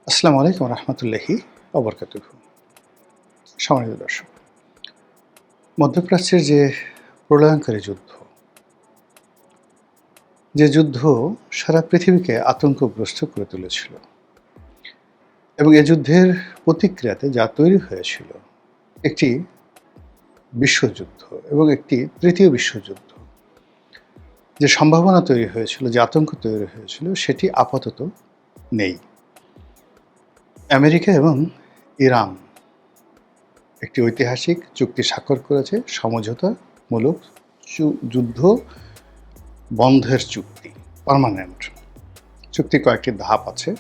আসসালামু আলাইকুম রহমতুল্লাহি অবরকাতুহু। সম্মানিত দর্শক, মধ্যপ্রাচ্যের যে প্রলয়ঙ্করী যুদ্ধ, যে যুদ্ধ সারা পৃথিবীকে আতঙ্কগ্রস্ত করে তুলেছিল এবং এ যুদ্ধের প্রতিক্রিয়াতে যা তৈরি হয়েছিল একটি বিশ্বযুদ্ধ এবং একটি তৃতীয় বিশ্বযুদ্ধ, যে সম্ভাবনা তৈরি হয়েছিল, যে আতঙ্ক তৈরি হয়েছিল, সেটি আপাতত নেই। আমেরিকা এবং ইরান একটি ঐতিহাসিক চুক্তি স্বাক্ষর করেছে, সমঝোতামূলক যুদ্ধ বন্ধের চুক্তি, পার্মানেন্ট চুক্তির কয়েকটি ধাপ আছে।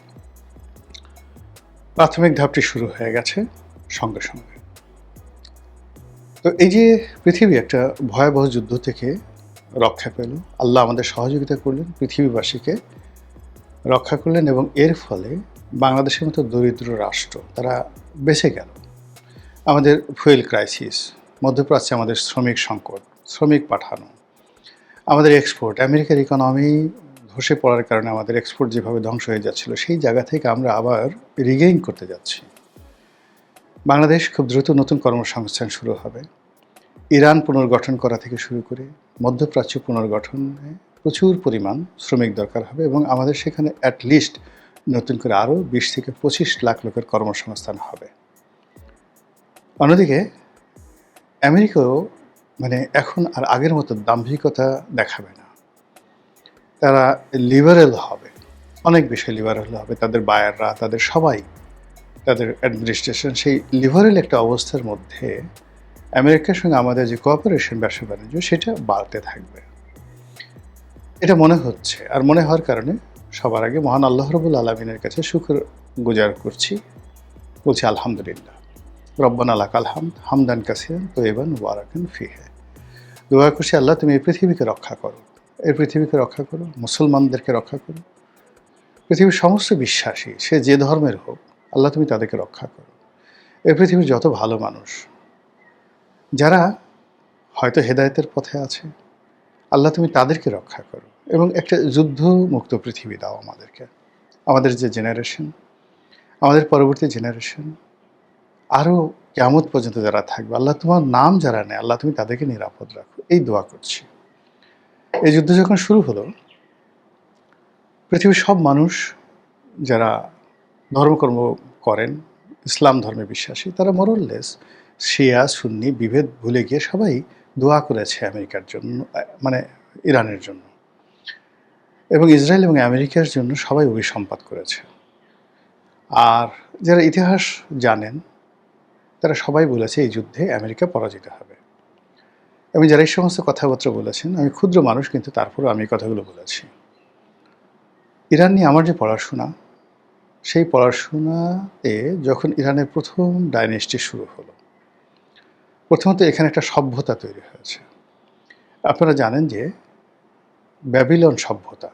প্রাথমিক ধাপটি শুরু হয়ে গেছে সঙ্গে সঙ্গে। তো এই যে পৃথিবী একটা ভয়াবহ যুদ্ধ থেকে রক্ষা পেল, আল্লাহ আমাদের সহযোগিতা করলেন, পৃথিবীবাসীকে রক্ষা করলেন এবং এর ফলে বাংলাদেশের মতো দরিদ্র রাষ্ট্র তারা বেঁচে গেল। আমাদের ফুয়েল ক্রাইসিস, মধ্যপ্রাচ্যে আমাদের শ্রমিক সংকট, শ্রমিক পাঠানো, আমাদের এক্সপোর্ট, আমেরিকার ইকোনমি ধসে পড়ার কারণে আমাদের এক্সপোর্ট যেভাবে ধ্বংস হয়ে যাচ্ছিল, সেই জায়গা থেকে আমরা আবার রিগেইন করতে যাচ্ছি। বাংলাদেশ খুব দ্রুত নতুন কর্মসংস্থান শুরু হবে। ইরান পুনর্গঠন করা থেকে শুরু করে মধ্যপ্রাচ্য পুনর্গঠনে প্রচুর পরিমাণ শ্রমিক দরকার হবে এবং আমাদের সেখানে অ্যাটলিস্ট নতুন করে আরও 20 থেকে 25 লাখ লোকের কর্মসংস্থান হবে। অন্যদিকে আমেরিকাও এখন আর আগের মতো দাম্ভিকতা দেখাবে না। তারা লিবারেল হবে, অনেক বেশি লিবারেল হবে। তাদের বায়াররা, তাদের সবাই, তাদের অ্যাডমিনিস্ট্রেশন সেই লিবারেল একটা অবস্থার মধ্যে আমেরিকার সঙ্গে আমাদের যে কোঅপারেশন, ব্যবসা বাণিজ্য, সেটা বাড়তে থাকবে, এটা মনে হচ্ছে। আর মনে হওয়ার কারণে সবার আগে মহান আল্লাহ রাব্বুল আলামিনের কাছে শুকর গুজার করছি, বলছি আলহামদুলিল্লাহ, রব্বানা লাকাল হামদ হামদান কাসিরান তয়্যিবান মুবারাকান ফিহি। দোয়া করছি, আল্লাহ তুমি এই পৃথিবীকে রক্ষা করো, এই পৃথিবীকে রক্ষা করো, মুসলমানদেরকে রক্ষা করো, পৃথিবীর সমস্ত বিশ্বাসী, সে যে ধর্মের হোক, আল্লাহ তুমি তাদেরকে রক্ষা করো। এই পৃথিবীর যত ভালো মানুষ যারা হয়তো হেদায়েতের পথে আছে, আল্লাহ তুমি তাদেরকে রক্ষা করো এবং একটা যুদ্ধমুক্ত পৃথিবী দাও আমাদেরকে। আমাদের যে জেনারেশন, আমাদের পরবর্তী জেনারেশন, আরও কিয়ামত পর্যন্ত যারা থাকবে, আল্লাহ তোমার নাম যারা নেয়, আল্লাহ তুমি তাদেরকে নিরাপদ রাখো, এই দোয়া করছি। এই যুদ্ধ যখন শুরু হলো, পৃথিবীর সব মানুষ যারা ধর্মকর্ম করেন, ইসলাম ধর্মে বিশ্বাসী, তারা মোরললেস শিয়া সুন্নি বিভেদ ভুলে গিয়ে সবাই দোয়া করেছে আমেরিকার জন্য, ইরানের জন্য, এবং ইসরায়েল এবং আমেরিকার জন্য সবাই অভিসম্পাত করেছে। আর যারা ইতিহাস জানেন তারা সবাই বলেছে এই যুদ্ধে আমেরিকা পরাজিত হবে। এবং যারা এই সমস্ত কথাবার্তা বলেছেন, আমি ক্ষুদ্র মানুষ, কিন্তু তারপরেও আমি কথাগুলো বলেছি। ইরান নিয়ে আমার যে পড়াশোনা, সেই পড়াশোনাতে যখন ইরানের প্রথম ডাইনেস্টি শুরু হলো, প্রথমত এখানে একটা সভ্যতা তৈরি হয়েছে। আপনারা জানেন যে ব্যাবিলন সভ্যতা,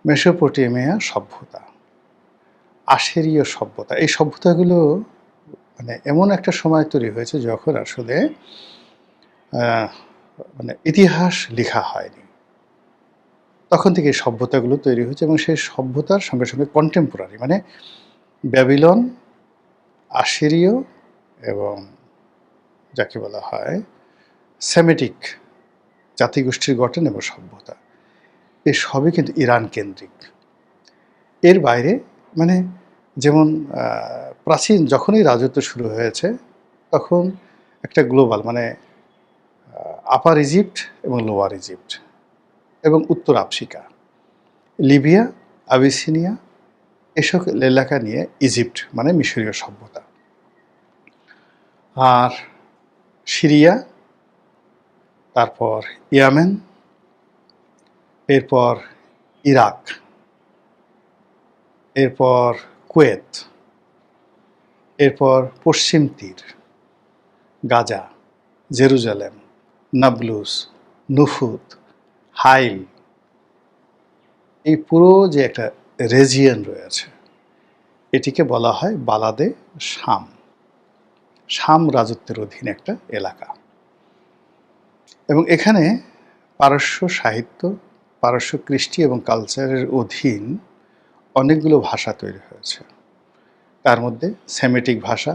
মেসোপটেমিয়া সভ্যতা, আশেরীয় সভ্যতা, এই সভ্যতাগুলো এমন একটা সময় তৈরি হয়েছে যখন আসলে ইতিহাস লেখা হয়নি। তখন থেকে এই সভ্যতাগুলো তৈরি হয়েছে এবং সেই সভ্যতার সঙ্গে সঙ্গে কন্টেম্পোরারি, ব্যাবিলন, আশিরীয় এবং যাকে বলা হয় সেমেটিক জাতিগোষ্ঠীর গঠন এবং সভ্যতা, এই সবই কিন্তু ইরান কেন্দ্রিক। এর বাইরে যেমন প্রাচীন যখনই রাজত্ব শুরু হয়েছে, তখন একটা গ্লোবাল আপার ইজিপ্ট এবং লোয়ার ইজিপ্ট এবং উত্তর আফ্রিকা, লিবিয়া, আবিসিনিয়া, এসব এলাকা নিয়ে ইজিপ্ট মিশরীয় সভ্যতা, আর সিরিয়া, তারপর ইয়ামেন, এরপর ইরাক, এরপর কুয়েত, এরপর পশ্চিম তীর, গাজা, জেরুজালেম, নাবলুস, নুফুত, হাইল, এই পুরো যে একটা রেজিয়ন রয়েছে, এটিকে বলা হয় বালাদে শাম, শাম রাজত্বের অধীনে একটা এলাকা। এবং এখানে পারস্য সাহিত্য, পারস্য কৃষ্টি এবং কালচারের অধীন অনেকগুলো ভাষা তৈরি হয়েছে। হয়েছে। তার মধ্যে সেমিটিক ভাষা,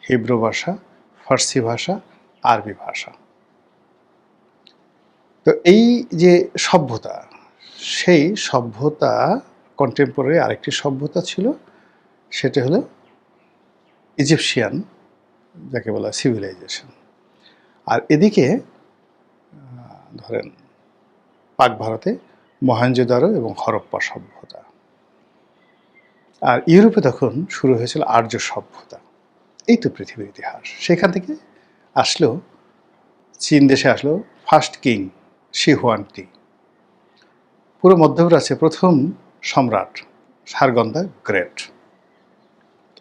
হিব্রু ভাষা, ফার্সি ভাষা, আরবি ভাষা। তো এই যে সভ্যতা, সেই সভ্যতা কন্টেম্পোরারি আরেকটি সভ্যতা ছিল, সেটা হলো ইজিপশিয়ান, যাকে বলা হয় সিভিলাইজেশন। আর এদিকে ধরেন পাক ভারতে মহেঞ্জোদারো এবং হরপ্পা সভ্যতা। আর ইউরোপে তখন শুরু হয়েছিল আর্য সভ্যতা। এই তো পৃথিবীর ইতিহাস। সেখান থেকে আসলো, চীন দেশে আসলো ফার্স্ট কিং শি হুয়ানটি। পুরো মধ্যপ্রাচ্যে প্রথম সম্রাট সারগন দ্য গ্রেট।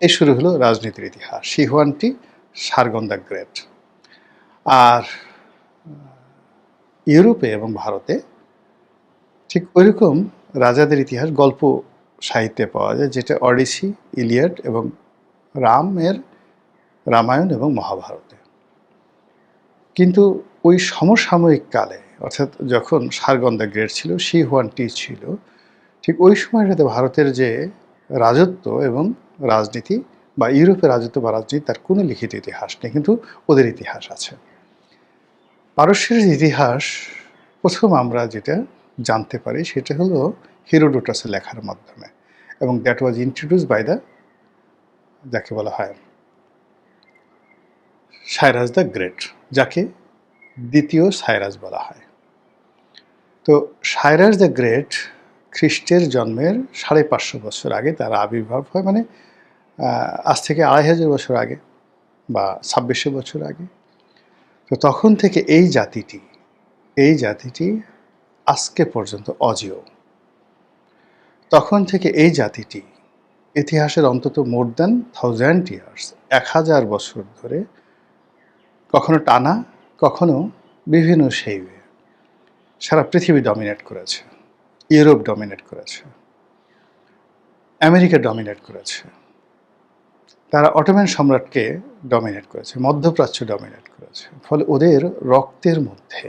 এই শুরু হলো রাজনীতির ইতিহাস, শি হুয়ানটি, সারগন দ্য গ্রেট। আর ইউরোপে এবং ভারতে ঠিক ওইরকম রাজাদের ইতিহাস গল্প সাহিত্যে পাওয়া যায়, যেটা অডিসি, ইলিয়াড এবং রামায়ণ এবং মহাভারতে। কিন্তু ওই সমসাময়িক কালে, অর্থাৎ যখন সারগন দ্য গ্রেট ছিল, শি হুয়ানটি ছিল, ঠিক ওই সময়টাতে ভারতের যে রাজত্ব এবং রাজনীতি বা ইউরোপের রাজত্ব বা রাজনীতি, তার কোনো লিখিত ইতিহাস নেই, কিন্তু ওদের ইতিহাস আছে। পারস্যের ইতিহাস প্রথম আমরা যেটা জানতে পারি সেটা হলো হিরোডোটাসের লেখার মাধ্যমে, এবং দ্যাট ওয়াজ ইন্ট্রোডিউস বাই যাকে বলা হয় সাইরাস দ্য গ্রেট, যাকে দ্বিতীয় সাইরাস বলা হয়। তো সাইরাস দ্য গ্রেট খ্রিস্টের জন্মের 550 বছর আগে তার আবির্ভাব হয়, মানে আজ থেকে 2500 বছর আগে বা 2600 বছর আগে। তো তখন থেকে এই জাতিটি আজকে পর্যন্ত অজেয়। তখন থেকে এই জাতিটি ইতিহাসের অন্তত মোর দ্যান 1000 ইয়ার্স, 1000 বছর ধরে কখনো টানা, কখনো বিভিন্ন শেইবে সারা পৃথিবী ডমিনেট করেছে। ইউরোপ ডমিনেট করেছে, আমেরিকা ডমিনেট করেছে, তারা অটোম্যান সম্রাটকে ডমিনেট করেছে, মধ্যপ্রাচ্য ডমিনেট করেছে। ফলে ওদের রক্তের মধ্যে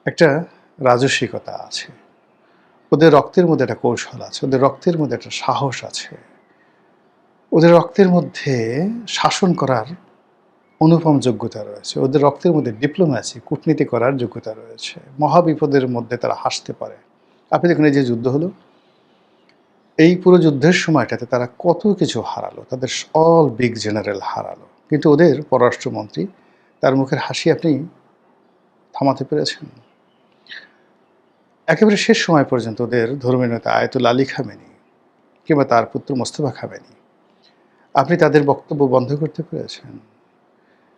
একটা রাজস্বিকতা আছে, ওদের রক্তের মধ্যে একটা কৌশল আছে, ওদের রক্তের মধ্যে একটা সাহস আছে, ওদের রক্তের মধ্যে শাসন করার অনুপম যোগ্যতা রয়েছে, ওদের রক্তের মধ্যে ডিপ্লোম্যাসি, কূটনীতি করার যোগ্যতা রয়েছে। মহাবিপদের মধ্যে তারা হাসতে পারে। আপনি দেখুন, এই যে যুদ্ধ হলো, এই পুরো যুদ্ধের সময়টাতে তারা কত কিছু হারালো, তাদের অল বিগ জেনারেল হারালো, কিন্তু ওদের পররাষ্ট্রমন্ত্রী, তার মুখের হাসি আপনি থামাতে পেরেছেন? একেবারে শেষ সময় পর্যন্ত ওদের ধর্মীয় নেতা আয়াতুল্লাহ আলী খামেনি কিংবা তার পুত্র মোস্তফা খামেনি, আপনি তাদের বক্তব্য বন্ধ করতে পেরেছেন?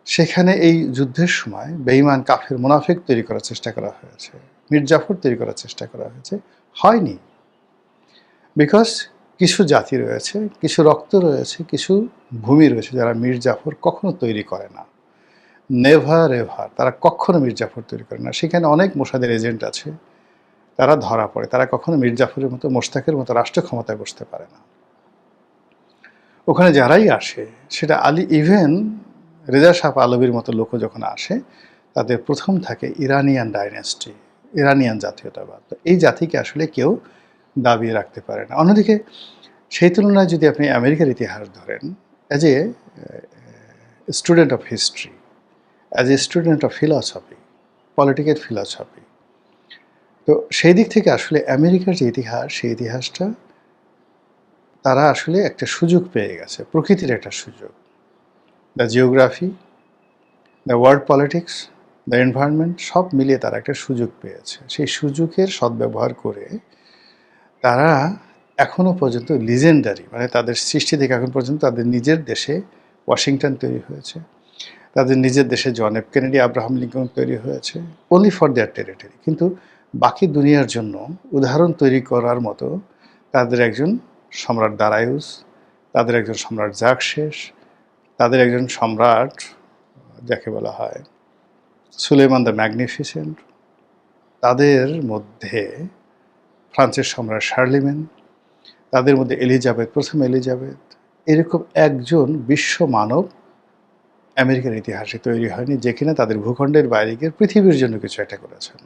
সেখানে এই যুদ্ধের সময় বেঈমান কাফের মুনাফিক তৈরি করার চেষ্টা করা হয়েছে, মীর জাফর তৈরি করার চেষ্টা করা হয়েছে, হয়নি। বিকজ কিছু জাতি রয়েছে, কিছু রক্ত রয়েছে, কিছু ভূমি রয়েছে যারা মীর জাফর কখনো তৈরি করে না। নেভার এভার তারা কখনো মীর জাফর তৈরি করে না। সেখানে অনেক মোসাদের এজেন্ট আছে, তারা ধরা পড়ে, তারা কখনো মীর জাফরের মতো, মোশতাকের মতো রাষ্ট্র ক্ষমতায় বসতে পারে না। ওখানে যারাই আসে, সেটা ইভেন রেজা শাহ পাহলভীর মতো লোক যখন আসে, তাদের প্রথম থাকে ইরানিয়ান ডাইনেস্টি, ইরানিয়ান জাতীয়তাবাদ। তো এই জাতিকে আসলে কেউ দাবিয়ে রাখতে পারে না। অন্যদিকে সেই তুলনায় যদি আপনি আমেরিকার ইতিহাস ধরেন, as a student of history, as a student of philosophy, political philosophy, তো সেই দিক থেকে আসলে আমেরিকার যে ইতিহাস, সেই ইতিহাসটা তারা আসলে একটা সুযোগ পেয়ে গেছে, প্রকৃতির একটা সুযোগ। The geography, the world politics, the environment, সব মিলিয়ে তারা একটা সুযোগ পেয়েছে। সেই সুযোগের সদ্ব্যবহার করে তারা এখনও পর্যন্ত লিজেন্ডারি, মানে তাদের সৃষ্টি থেকে এখন পর্যন্ত তাদের নিজের দেশে ওয়াশিংটন তৈরি হয়েছে, তাদের নিজের দেশে John F Kennedy, Abraham Lincoln তৈরি হয়েছে, অনলি ফর দেয়ার টেরিটরি। কিন্তু বাকি দুনিয়ার জন্য উদাহরণ তৈরি করার মতো তাদের একজন সম্রাট দারায়ুস, তাদের একজন সম্রাট জাকশেস, তাদের একজন সম্রাট যাকে বলা হয় সুলেমান দ্য ম্যাগনিফিসেন্ট, তাদের মধ্যে ফ্রান্সের সম্রাট শার্লিমেন, তাদের মধ্যে এলিজাবেথ, প্রথম এলিজাবেথ, এরকম একজন বিশ্ব মানব আমেরিকার ইতিহাসে তৈরি হয়নি, যে কিনা তাদের ভূখণ্ডের বাইরে গিয়ে পৃথিবীর জন্য কিছু একটা করেছেন।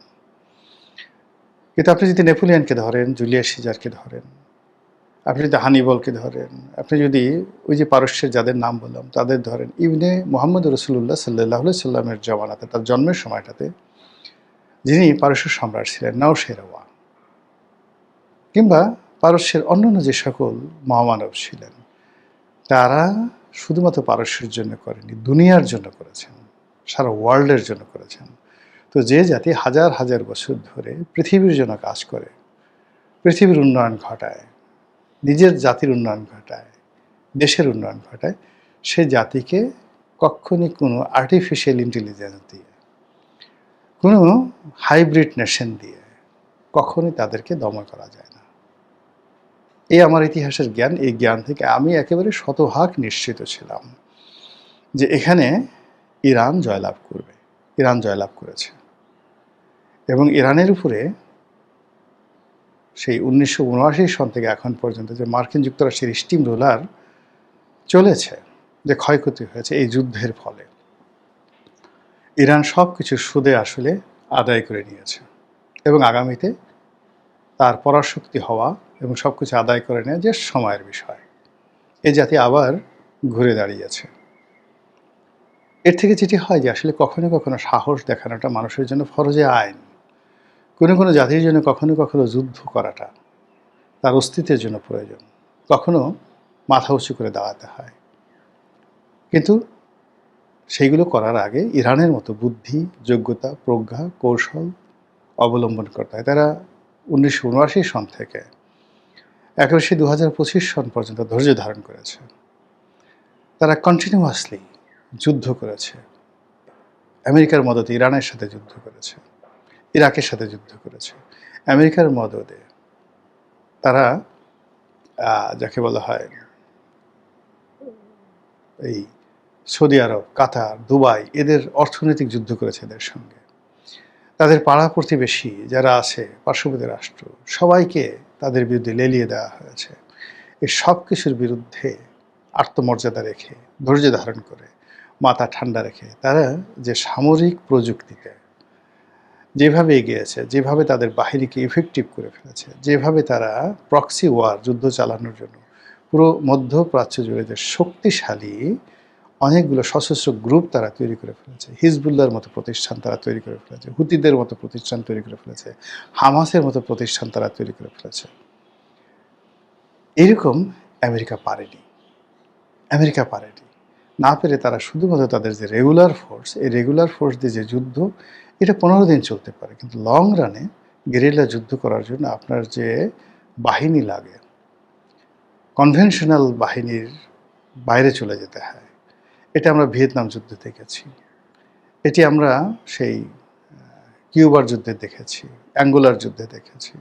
কিন্তু আপনি যদি নেপোলিয়নকে ধরেন, জুলিয়াস সিজারকে ধরেন, আপনি যদি হানিবলকে ধরেন, আপনি যদি ওই যে পারস্যের যাদের নাম বললাম তাদের ধরেন, ইবনে মুহাম্মদ রাসূলুল্লাহ সাল্লাল্লাহু আলাইহি সাল্লামের জামানাতে, তার জন্মের সময়টাতে যিনি পারস্য সম্রাট ছিলেন নাউশেরওয়া, কিংবা পারস্যের অন্যান্য যে সকল মহামানব ছিলেন, তারা শুধুমাত্র পারস্যের জন্য করেনি, দুনিয়ার জন্য করেছেন, সারা ওয়ার্ল্ডের জন্য করেছেন। তো যে জাতি হাজার হাজার বছর ধরে পৃথিবীর জন্য কাজ করে, পৃথিবীর উন্নয়ন ঘটায়, নিজের জাতির উন্নয়ন ঘটায়, দেশের উন্নয়ন ঘটায়, সে জাতিকে কখনই কোনো আর্টিফিশিয়াল ইন্টেলিজেন্স দিয়ে, কোনো হাইব্রিড নেশন দিয়ে কখনই তাদেরকে দমন করা যায় না। এই আমার ইতিহাসের জ্ঞান, এই জ্ঞান থেকে আমি একেবারে শতভাগ নিশ্চিত ছিলাম যে এখানে ইরান জয়লাভ করবে। ইরান জয়লাভ করেছে, এবং ইরানের উপরে সেই 1979 সন থেকে এখন পর্যন্ত যে মার্কিন যুক্তরাষ্ট্রের স্টিম রোলার চলেছে, যে ক্ষয়ক্ষতি হয়েছে এই যুদ্ধের ফলে, ইরান সব কিছু সুদে আসলে আদায় করে নিয়েছে, এবং আগামীতে তার পরাশক্তি হওয়া এবং সব কিছু আদায় করে নেওয়া যে সময়ের বিষয়। এই জাতি আবার ঘুরে দাঁড়িয়েছে। এর থেকে যেটি হয় যে আসলে কখনো কখনো সাহস দেখানোটা মানুষের জন্য ফরজে আইন। কোনো কোনো জাতির জন্য কখনো কখনো যুদ্ধ করাটা তার অস্তিত্বের জন্য প্রয়োজন, কখনো মাথা উঁচু করে দাঁড়াতে হয়। কিন্তু সেইগুলো করার আগে ইরানের মতো বুদ্ধি, যোগ্যতা, প্রজ্ঞা, কৌশল অবলম্বন করতে হয়। তারা 1979 সন থেকে একেবারে 2025 সন পর্যন্ত ধৈর্য ধারণ করেছে। তারা কন্টিনিউয়াসলি যুদ্ধ করেছে, আমেরিকার মদতে ইরানের সাথে যুদ্ধ করেছে, ইরাকের সাথে যুদ্ধ করেছে, আমেরিকার মদতে তারা যাকে বলা হয় এই সৌদি আরব, কাতার, দুবাই, এদের অর্থনৈতিক যুদ্ধ করেছে এদের সঙ্গে। তাদের পাড়া প্রতিবেশী যারা আছে, পার্শ্ববর্তী রাষ্ট্র, সবাইকে তাদের বিরুদ্ধে লেলিয়ে দেওয়া হয়েছে। এই সব কিছুর বিরুদ্ধে আত্মমর্যাদা রেখে, ধৈর্য ধারণ করে, মাথা ঠান্ডা রেখে তারা যে সামরিক প্রযুক্তিতে যেভাবে এগিয়েছে, যেভাবে তাদের বাহিনীকে ইফেক্টিভ করে ফেলেছে, যেভাবে তারা প্রক্সি ওয়ার, যুদ্ধ চালানোর জন্য পুরো মধ্যপ্রাচ্য জুড়ে যে শক্তিশালী অনেকগুলো সশস্ত্র গ্রুপ তারা তৈরি করে ফেলেছে, হিজবুল্লাহর মতো প্রতিষ্ঠান তারা তৈরি করে ফেলেছে, হুতিদের মতো প্রতিষ্ঠান তৈরি করে ফেলেছে, হামাসের মতো প্রতিষ্ঠান তারা তৈরি করে ফেলেছে। এরকম আমেরিকা পারেনি। আমেরিকা পারেনি। না পেরে তারা শুধুমাত্র তাদের যে রেগুলার ফোর্স, এই রেগুলার ফোর্স দিয়ে যে যুদ্ধ, এটা 15 দিন চলতে পারে, কিন্তু লং রানে গেরিলা যুদ্ধ করার জন্য আপনার যে বাহিনী লাগে, কনভেনশনাল বাহিনীর বাইরে চলে যেতে হয়। এটা আমরা ভিয়েতনাম যুদ্ধে দেখেছি, এটি আমরা সেই কিউবার যুদ্ধে দেখেছি, অ্যাঙ্গোলার যুদ্ধে দেখেছি।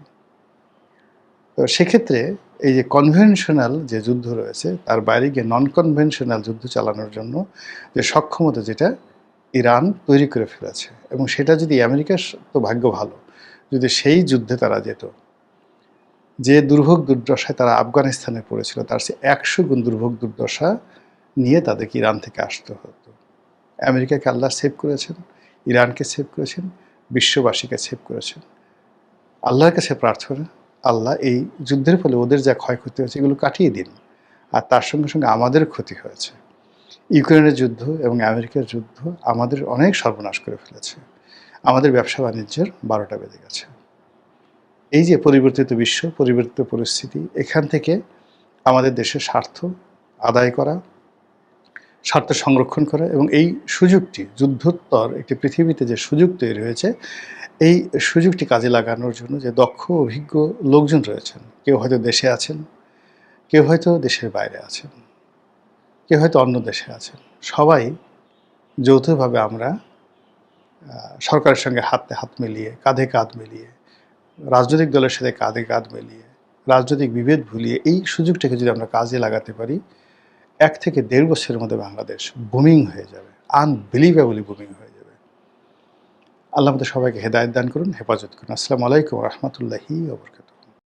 তো সেক্ষেত্রে এই যে কনভেনশনাল যে যুদ্ধ রয়েছে, তার বাইরে গিয়ে নন কনভেনশনাল যুদ্ধ চালানোর জন্য যে সক্ষমতা, যেটা ইরান তৈরি করে ফেলেছে, এবং সেটা যদি আমেরিকার তো ভাগ্য ভালো, যদি সেই যুদ্ধে তারা যেত, যে দুর্ভোগ দুর্দশায় তারা আফগানিস্তানে পড়েছিল, তার সে 100 গুণ দুর্ভোগ দুর্দশা নিয়ে তাদেরকে ইরান থেকে আসতে হতো। আমেরিকাকে আল্লাহ সেভ করেছেন, ইরানকে সেভ করেছেন, বিশ্ববাসীকে সেভ করেছেন। আল্লাহর কাছে প্রার্থনা, আল্লাহ এই যুদ্ধের ফলে ওদের যা ক্ষয়ক্ষতি হয়েছে এগুলো কাটিয়ে দিন। আর তার সঙ্গে সঙ্গে আমাদের ক্ষতি হয়েছে, ইউক্রেনের যুদ্ধ এবং আমেরিকার যুদ্ধ আমাদের অনেক সর্বনাশ করে ফেলেছে, আমাদের ব্যবসা বাণিজ্যের 12টা বেজে গেছে। এই যে পরিবর্তিত বিশ্ব, পরিবর্তিত পরিস্থিতি, এখান থেকে আমাদের দেশের স্বার্থ আদায় করা, স্বার্থ সংরক্ষণ করা, এবং এই সুযোগটি, যুদ্ধোত্তর একটি পৃথিবীতে যে সুযোগ তৈরি হয়েছে, এই সুযোগটি কাজে লাগানোর জন্য যে দক্ষ অভিজ্ঞ লোকজন রয়েছেন, কেউ হয়তো দেশে আছেন, কেউ হয়তো দেশের বাইরে আছেন, কেউ হয়তো অন্য দেশে আছেন, সবাই যৌথভাবে আমরা সরকারের সঙ্গে হাতে হাত মিলিয়ে, কাঁধে কাঁধ মিলিয়ে, রাজনৈতিক দলের সাথে কাঁধে কাঁধ মিলিয়ে, রাজনৈতিক বিভেদ ভুলিয়ে এই সুযোগটাকে যদি আমরা কাজে লাগাতে পারি, 1 থেকে 1.5 বছরের মধ্যে বাংলাদেশ বুমিং হয়ে যাবে, আনবিলিভেবলি বুমিং হয়ে যাবে। আল্লাহ আমাদের সবাইকে হেদায়েত দান করুন, হেফাজত করুন। আসসালামু আলাইকুম ওয়া রাহমাতুল্লাহি ওয়া বারাকাতুহু।